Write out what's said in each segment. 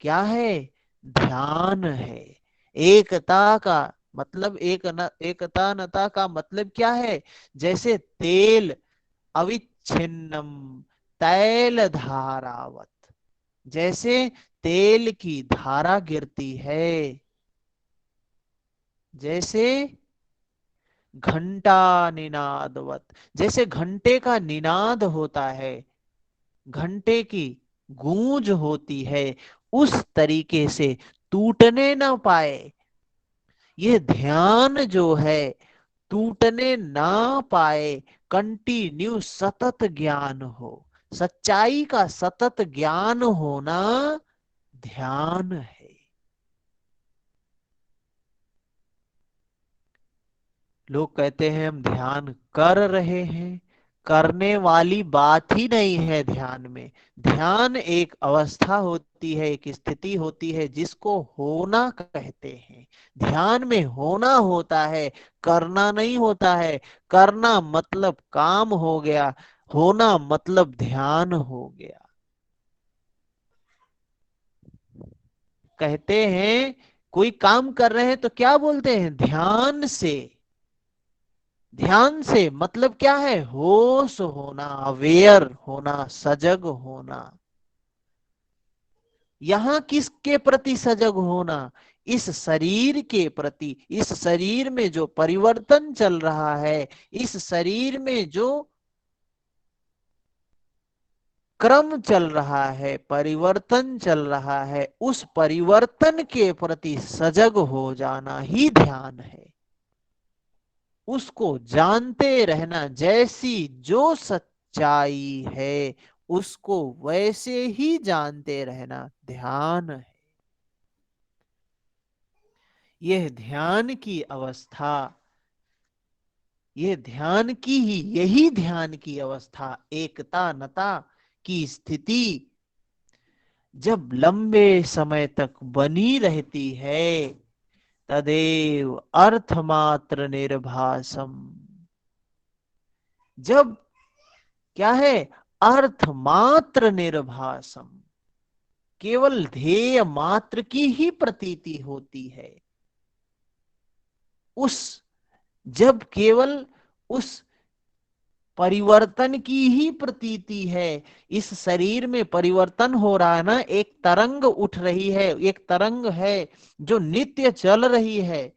क्या है? ध्यान है। एकता का मतलब एकतानता का मतलब क्या है? जैसे तेल अविच्छिन्नम तैल धारावत, जैसे तेल की धारा गिरती है, जैसे घंटा निनादवत, जैसे घंटे का निनाद होता है, घंटे की गूंज होती है, उस तरीके से टूटने ना पाए। ये ध्यान जो है टूटने ना पाए, कंटिन्यू सतत ज्ञान हो, सच्चाई का सतत ज्ञान होना ध्यान है। लोग कहते हैं हम ध्यान कर रहे हैं, करने वाली बात ही नहीं है ध्यान में। ध्यान एक अवस्था होती है, एक स्थिति होती है जिसको होना कहते हैं। ध्यान में होना होता है, करना नहीं होता है। करना मतलब काम हो गया, होना मतलब ध्यान हो गया। कहते हैं कोई काम कर रहे हैं तो क्या बोलते हैं? ध्यान से। ध्यान से मतलब क्या है? होश होना, अवेयर होना, सजग होना। यहां किसके प्रति सजग होना? इस शरीर के प्रति। इस शरीर में जो परिवर्तन चल रहा है, इस शरीर में जो क्रम चल रहा है, परिवर्तन चल रहा है, उस परिवर्तन के प्रति सजग हो जाना ही ध्यान है। उसको जानते रहना, जैसी जो सच्चाई है उसको वैसे ही जानते रहना ध्यान है। यह ध्यान की अवस्था, यह ध्यान की ही, यही ध्यान की अवस्था, एकता नता की स्थिति जब लंबे समय तक बनी रहती है, तदेव अर्थमात्र निर्भासम। जब क्या है? अर्थमात्र निर्भासम, केवल ध्येय मात्र की ही प्रतीति होती है। उस जब केवल उस परिवर्तन की ही प्रतीति है। इस शरीर में परिवर्तन हो रहा है ना, एक तरंग उठ रही है, एक तरंग है जो नित्य चल रही है।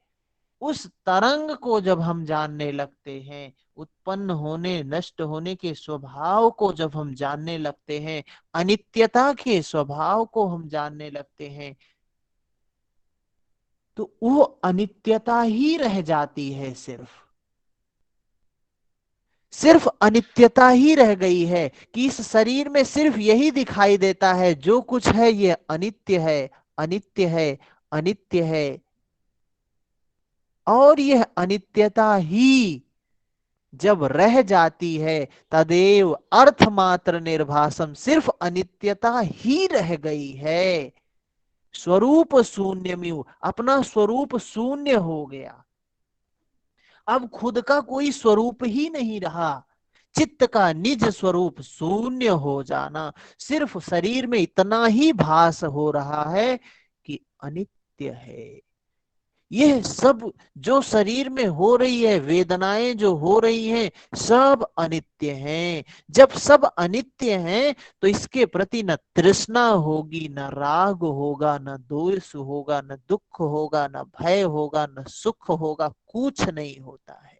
उस तरंग को जब हम जानने लगते हैं, उत्पन्न होने नष्ट होने के स्वभाव को जब हम जानने लगते हैं, अनित्यता के स्वभाव को हम जानने लगते हैं, तो वो अनित्यता ही रह जाती है। सिर्फ सिर्फ अनित्यता ही रह गई है कि इस शरीर में सिर्फ यही दिखाई देता है, जो कुछ है ये अनित्य है, अनित्य है, अनित्य है। और यह अनित्यता ही जब रह जाती है, तदेव अर्थमात्र निर्भासम, सिर्फ अनित्यता ही रह गई है। स्वरूप शून्यमिव, अपना स्वरूप शून्य हो गया। अब खुद का कोई स्वरूप ही नहीं रहा। चित्त का निज स्वरूप शून्य हो जाना, सिर्फ शरीर में इतना ही भास हो रहा है कि अनित्य है। यह सब जो शरीर में हो रही है, वेदनाएं जो हो रही हैं, सब अनित्य हैं। जब सब अनित्य हैं तो इसके प्रति न तृष्णा होगी, न राग होगा, न द्वेष होगा, न दुख होगा, न भय होगा, न सुख होगा, कुछ नहीं होता है।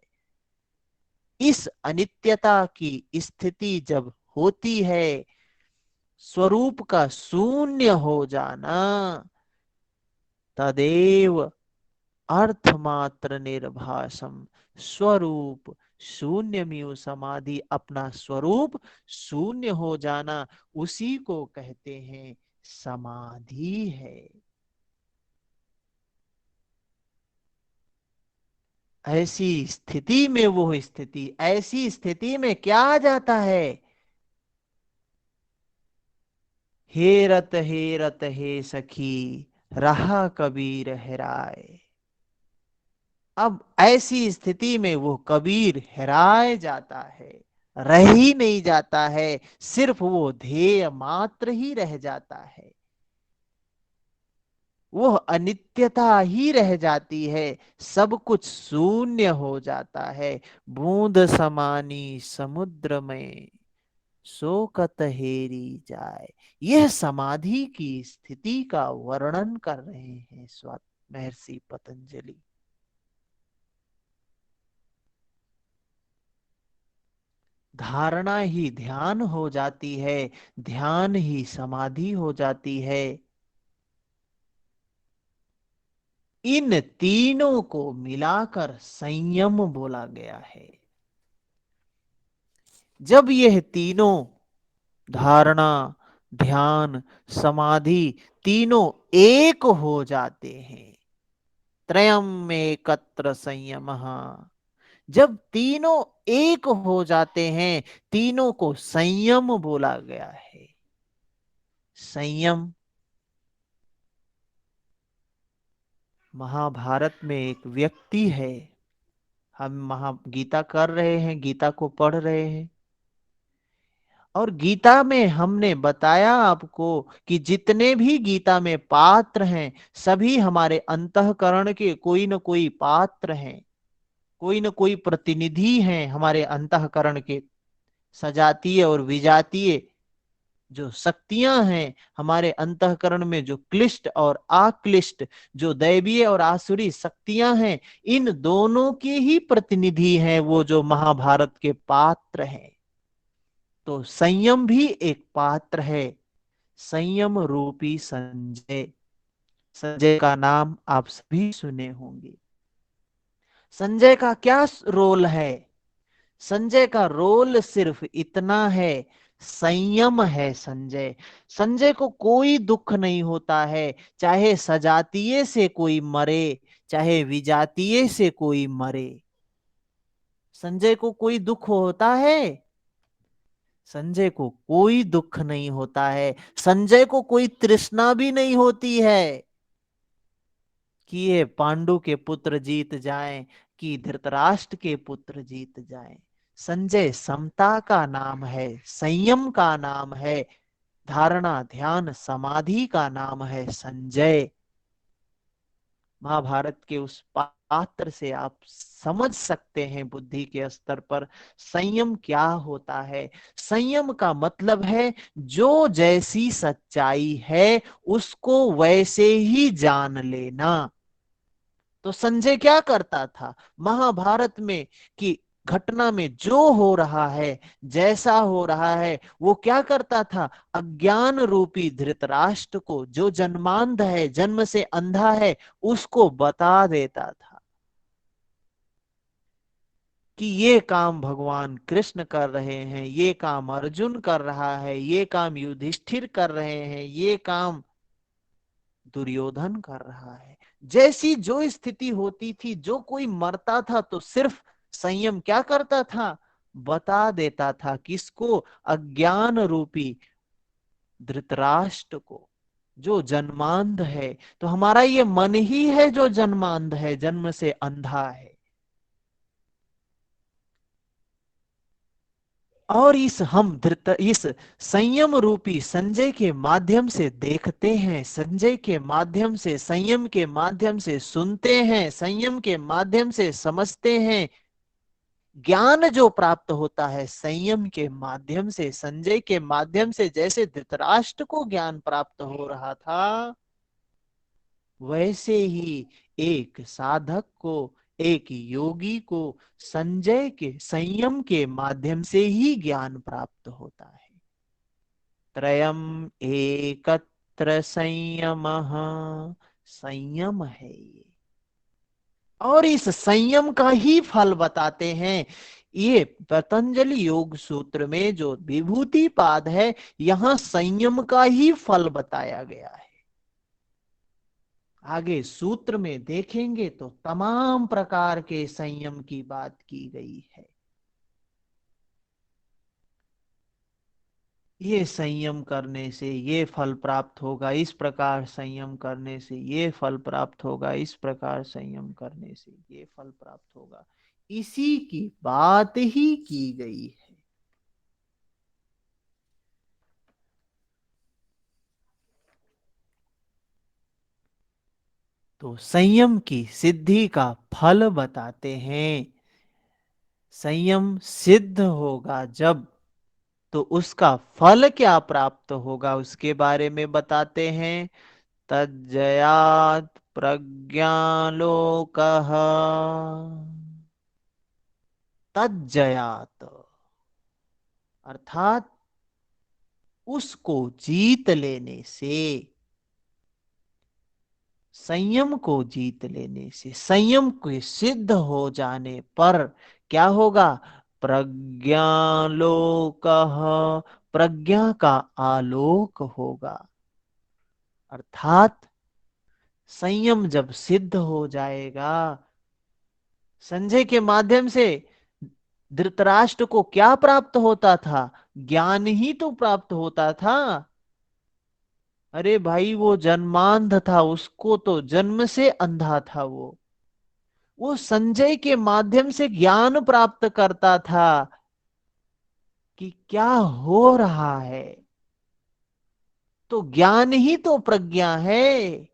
इस अनित्यता की स्थिति जब होती है, स्वरूप का शून्य हो जाना, तदेव अर्थमात्र निर्भासम, स्वरूप शून्यमिव समाधि, अपना स्वरूप शून्य हो जाना, उसी को कहते हैं समाधि है। ऐसी स्थिति में, वो स्थिति, ऐसी स्थिति में क्या आ जाता है? हेरत हे सखी, रहा कबीर हेराए। अब ऐसी स्थिति में वो कबीर हेराए जाता है, रह ही नहीं जाता है, सिर्फ वो ध्येय मात्र ही रह जाता है। वह अनित्यता ही रह जाती है, सब कुछ शून्य हो जाता है। बूंद समानी समुद्र में शोकत हेरी जाए। यह समाधि की स्थिति का वर्णन कर रहे हैं महर्षि पतंजलि। धारणा ही ध्यान हो जाती है, ध्यान ही समाधि हो जाती है। इन तीनों को मिलाकर संयम बोला गया है। जब यह तीनों, धारणा, ध्यान, समाधि, तीनों एक हो जाते हैं, त्रयम एकत्र संयम, जब तीनों एक हो जाते हैं, तीनों को संयम बोला गया है। संयम, महाभारत में एक व्यक्ति है। हम गीता कर रहे हैं, गीता को पढ़ रहे हैं, और गीता में हमने बताया आपको कि जितने भी गीता में पात्र हैं, सभी हमारे अंतःकरण के कोई न कोई पात्र हैं, कोई न कोई प्रतिनिधि हैं हमारे अंतःकरण के। सजातीय और विजातीय जो शक्तियां हैं हमारे अंतःकरण में, जो क्लिष्ट और अक्लिष्ट, जो दैवीय और आसुरी शक्तियां हैं, इन दोनों के ही प्रतिनिधि हैं वो जो महाभारत के पात्र हैं। तो संयम भी एक पात्र है। संयम रूपी संजय, संजय का नाम आप सभी सुने होंगे। संजय का क्या रोल है? संजय का रोल सिर्फ इतना है, संयम है संजय। संजय को कोई दुख नहीं होता है, चाहे सजातीय से कोई मरे, चाहे विजातीय से कोई मरे। संजय को कोई दुख होता है? संजय को कोई दुख नहीं होता है। संजय को कोई तृष्णा भी नहीं होती है कि ये पांडु के पुत्र जीत जाएं, कि धृतराष्ट्र के पुत्र जीत जाएं। संजय समता का नाम है, संयम का नाम है, धारणा ध्यान समाधि का नाम है संजय। महाभारत के उस पात्र से आप समझ सकते हैं बुद्धि के स्तर पर संयम क्या होता है। संयम का मतलब है जो जैसी सच्चाई है उसको वैसे ही जान लेना। तो संजय क्या करता था महाभारत में कि घटना में जो हो रहा है, जैसा हो रहा है, वो क्या करता था? अज्ञान रूपी धृतराष्ट्र को, जो जन्मांध है, जन्म से अंधा है, उसको बता देता था कि ये काम भगवान कृष्ण कर रहे हैं, ये काम अर्जुन कर रहा है, ये काम युधिष्ठिर कर रहे हैं, ये काम दुर्योधन कर रहा है। जैसी जो स्थिति होती थी, जो कोई मरता था तो सिर्फ संयम क्या करता था? बता देता था। किसको? अज्ञान रूपी धृतराष्ट्र को, जो जन्मांध है। तो हमारा ये मन ही है जो जन्मांध है, जन्म से अंधा है। और इस संयम रूपी संजय के माध्यम से देखते हैं, संजय के माध्यम से, संयम के माध्यम से सुनते हैं, संयम के माध्यम से समझते हैं। ज्ञान जो प्राप्त होता है संयम के माध्यम से, संजय के माध्यम से, जैसे धृतराष्ट्र को ज्ञान प्राप्त हो रहा था, वैसे ही एक साधक को, एक योगी को संजय के संयम के माध्यम से ही ज्ञान प्राप्त होता है। त्रयम एकत्र संयम, संयम है ये। और इस संयम का ही फल बताते हैं ये पतंजलि योग सूत्र में जो विभूति पाद है, यहां संयम का ही फल बताया गया है। आगे सूत्र में देखेंगे तो तमाम प्रकार के संयम की बात की गई है। ये संयम करने से ये फल प्राप्त होगा, इस प्रकार संयम करने से ये फल प्राप्त होगा, इस प्रकार संयम करने से ये फल प्राप्त होगा, इसी की बात ही की गई है। तो संयम की सिद्धि का फल बताते हैं। संयम सिद्ध होगा जब, तो उसका फल क्या प्राप्त होगा उसके बारे में बताते हैं। तज्जयात प्रज्ञालोकः। तज्जयात अर्थात उसको जीत लेने से, संयम को जीत लेने से, संयम के सिद्ध हो जाने पर क्या होगा। प्रज्ञालोक, प्रज्ञा का आलोक होगा। अर्थात संयम जब सिद्ध हो जाएगा, संजय के माध्यम से धृतराष्ट्र को क्या प्राप्त होता था। ज्ञान ही तो प्राप्त होता था। अरे भाई वो जन्मांध था, उसको तो जन्म से अंधा था वो संजय के माध्यम से ज्ञान प्राप्त करता था कि क्या हो रहा है। तो ज्ञान ही तो प्रज्ञा है।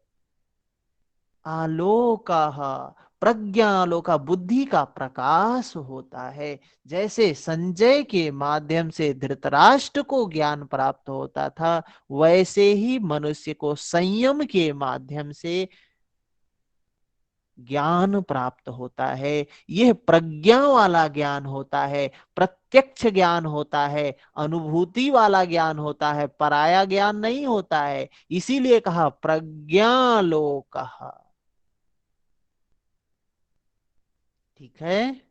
आलोका, प्रज्ञालोका बुद्धि का प्रकाश होता है। जैसे संजय के माध्यम से धृतराष्ट्र को ज्ञान प्राप्त होता था, वैसे ही मनुष्य को संयम के माध्यम से ज्ञान प्राप्त होता है। यह प्रज्ञा वाला ज्ञान होता है, प्रत्यक्ष ज्ञान होता है, अनुभूति वाला ज्ञान होता है, पराया ज्ञान नहीं होता है। इसीलिए कहा प्रज्ञालोक। ठीक है।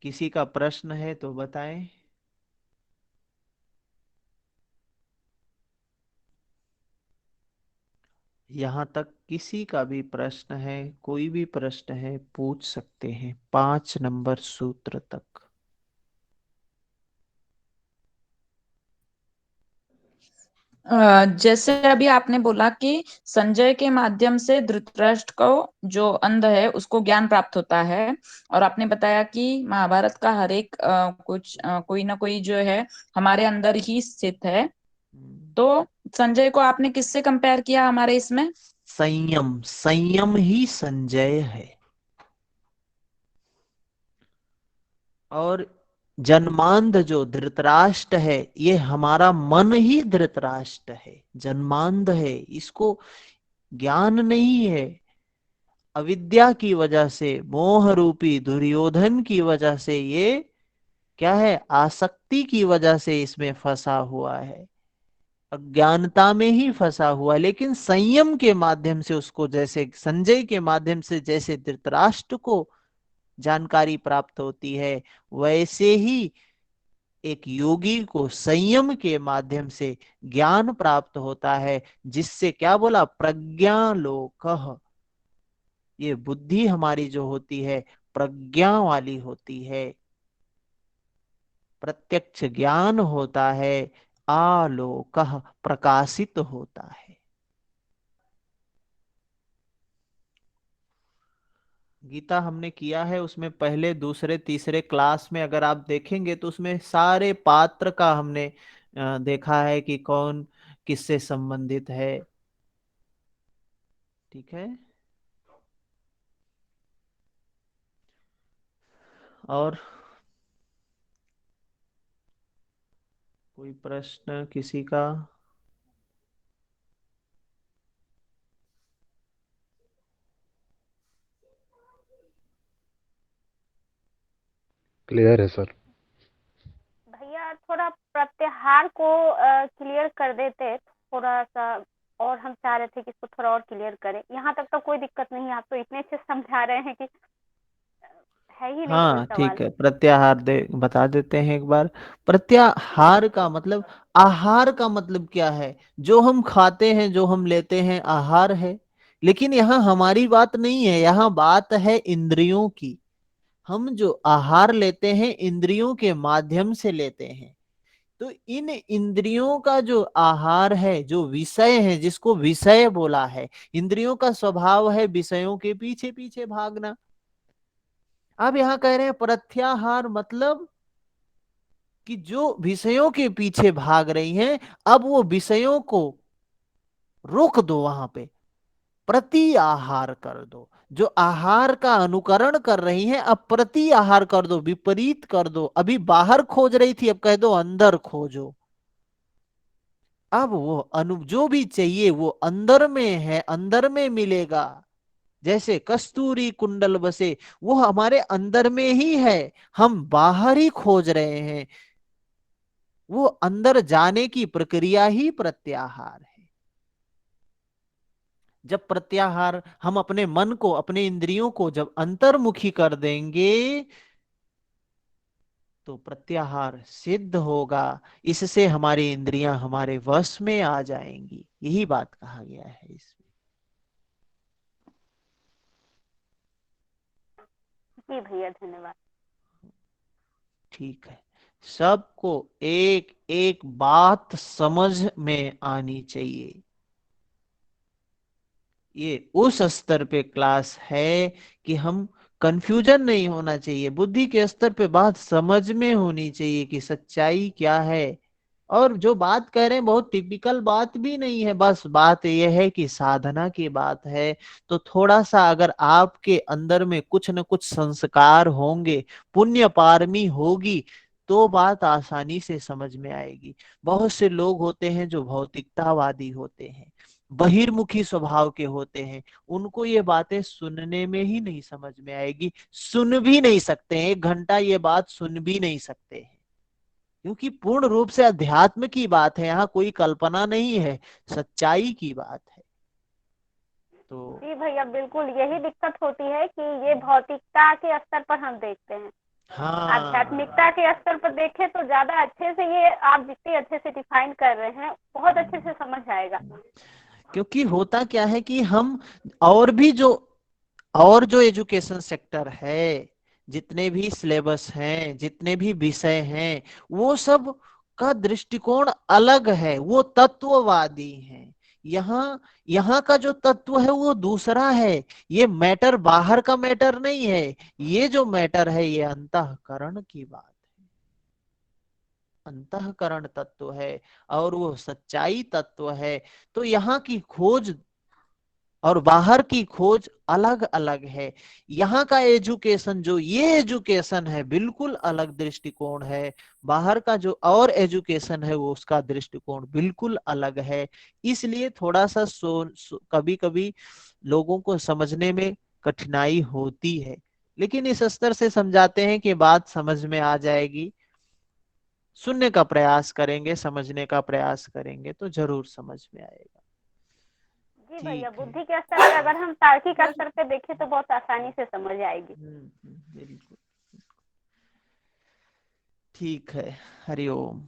किसी का प्रश्न है तो बताएं। यहां तक किसी का भी प्रश्न है, कोई भी प्रश्न है पूछ सकते हैं, 5 नंबर सूत्र तक। जैसे अभी आपने बोला कि संजय के माध्यम से धृतराष्ट्र को जो अंध है उसको ज्ञान प्राप्त होता है, और आपने बताया कि महाभारत का हर एक कुछ कोई ना कोई जो है हमारे अंदर ही स्थित है। हम्म। तो संजय को आपने किससे कंपेयर किया हमारे इसमें? संयम, संयम ही संजय है। और जन्मांध जो धृतराष्ट्र है, ये हमारा मन ही धृतराष्ट्र है, जन्मांध है, इसको ज्ञान नहीं है। अविद्या की वजह से, मोह रूपी दुर्योधन की वजह से, ये क्या है, आसक्ति की वजह से इसमें फंसा हुआ है, अज्ञानता में ही फंसा हुआ है। लेकिन संयम के माध्यम से उसको, जैसे संजय के माध्यम से जैसे धृतराष्ट्र को जानकारी प्राप्त होती है, वैसे ही एक योगी को संयम के माध्यम से ज्ञान प्राप्त होता है, जिससे क्या बोला, प्रज्ञालोक। ये बुद्धि हमारी जो होती है, प्रज्ञा वाली होती है, प्रत्यक्ष ज्ञान होता है, आलोक, प्रकाशित होता है। गीता हमने किया है, उसमें पहले दूसरे तीसरे क्लास में अगर आप देखेंगे तो उसमें सारे पात्र का हमने देखा है कि कौन किससे संबंधित है। ठीक है। और कोई प्रश्न किसी का। क्लियर है सर। भैया थोड़ा प्रत्याहार को क्लियर कर देते थोड़ा सा, और हम चाह रहे थे कि इसको थोड़ा और क्लियर करें। यहाँ तक तो कोई दिक्कत नहीं है, आप तो इतने अच्छे से समझा रहे हैं कि है ही नहीं कोई हाँ सवाल। ठीक है, प्रत्याहार दे बता देते हैं एक बार। प्रत्याहार का मतलब, आहार का मतलब क्या है, जो हम खाते हैं, जो हम लेते हैं, आहार है। लेकिन यहाँ हमारी बात नहीं है, यहाँ बात है इंद्रियों की। हम जो आहार लेते हैं इंद्रियों के माध्यम से लेते हैं। तो इन इंद्रियों का जो आहार है, जो विषय है, जिसको विषय बोला है, इंद्रियों का स्वभाव है विषयों के पीछे पीछे भागना। अब यहां कह रहे हैं प्रत्याहार मतलब कि जो विषयों के पीछे भाग रही हैं, अब वो विषयों को रोक दो, वहां पे प्रति आहार कर दो। जो आहार का अनुकरण कर रही हैं, अब प्रति आहार कर दो, विपरीत कर दो। अभी बाहर खोज रही थी, अब कह दो अंदर खोजो। अब वो जो भी चाहिए वो अंदर में है, अंदर में मिलेगा। जैसे कस्तूरी कुंडल बसे, वो हमारे अंदर में ही है, हम बाहर ही खोज रहे हैं। वो अंदर जाने की प्रक्रिया ही प्रत्याहार है। जब प्रत्याहार, हम अपने मन को, अपने इंद्रियों को जब अंतर्मुखी कर देंगे, तो प्रत्याहार सिद्ध होगा। इससे हमारी इंद्रियां हमारे वश में आ जाएंगी। यही बात कहा गया है इसमें। जी भैया, धन्यवाद। ठीक है। सबको एक एक बात समझ में आनी चाहिए। ये उस स्तर पे क्लास है कि हम, कंफ्यूजन नहीं होना चाहिए, बुद्धि के स्तर पे बात समझ में होनी चाहिए कि सच्चाई क्या है। और जो बात कह रहे हैं बहुत टिपिकल बात भी नहीं है, बस बात यह है कि साधना की बात है। तो थोड़ा सा अगर आपके अंदर में कुछ न कुछ संस्कार होंगे, पुण्य पारमी होगी, तो बात आसानी से समझ में आएगी। बहुत से लोग होते हैं जो भौतिकतावादी होते हैं, बहिर्मुखी स्वभाव के होते हैं, उनको ये बातें सुनने में ही नहीं समझ में आएगी, सुन भी नहीं सकते हैं, 1 घंटा ये बात सुन भी नहीं सकते हैं। क्योंकि पूर्ण रूप से अध्यात्म की बात है, यहाँ कोई कल्पना नहीं है, सच्चाई की बात है। तो जी भैया, बिल्कुल यही दिक्कत होती है कि ये भौतिकता के स्तर पर हम देखते हैं। हाँ, आध्यात्मिकता के स्तर पर देखें तो ज्यादा अच्छे से, ये आप जितने अच्छे से डिफाइन कर रहे हैं, बहुत अच्छे से समझ आएगा। क्योंकि होता क्या है कि हम, और भी जो, और जो एजुकेशन सेक्टर है, जितने भी सिलेबस हैं, जितने भी विषय हैं, वो सब का दृष्टिकोण अलग है, वो तत्ववादी हैं। यहाँ, यहाँ का जो तत्व है वो दूसरा है। ये मैटर बाहर का मैटर नहीं है, ये जो मैटर है ये अंतःकरण की बात है, अंतःकरण तत्व है, और वो सच्चाई तत्व है। तो यहाँ की खोज और बाहर की खोज अलग अलग है। यहाँ का एजुकेशन, जो ये एजुकेशन है, बिल्कुल अलग दृष्टिकोण है। बाहर का जो और एजुकेशन है, वो उसका दृष्टिकोण बिल्कुल अलग है। इसलिए थोड़ा सा कभी कभी लोगों को समझने में कठिनाई होती है, लेकिन इस स्तर से समझाते हैं कि बात समझ में आ जाएगी। सुनने का प्रयास करेंगे, समझने का प्रयास करेंगे, तो जरूर समझ में आएगा। जी भैया, ठीक है। बुद्धि के स्तर पे अगर हम तार्किक स्तर पे देखें तो बहुत आसानी से समझ आएगी। बिल्कुल। ठीक है। हरिओम।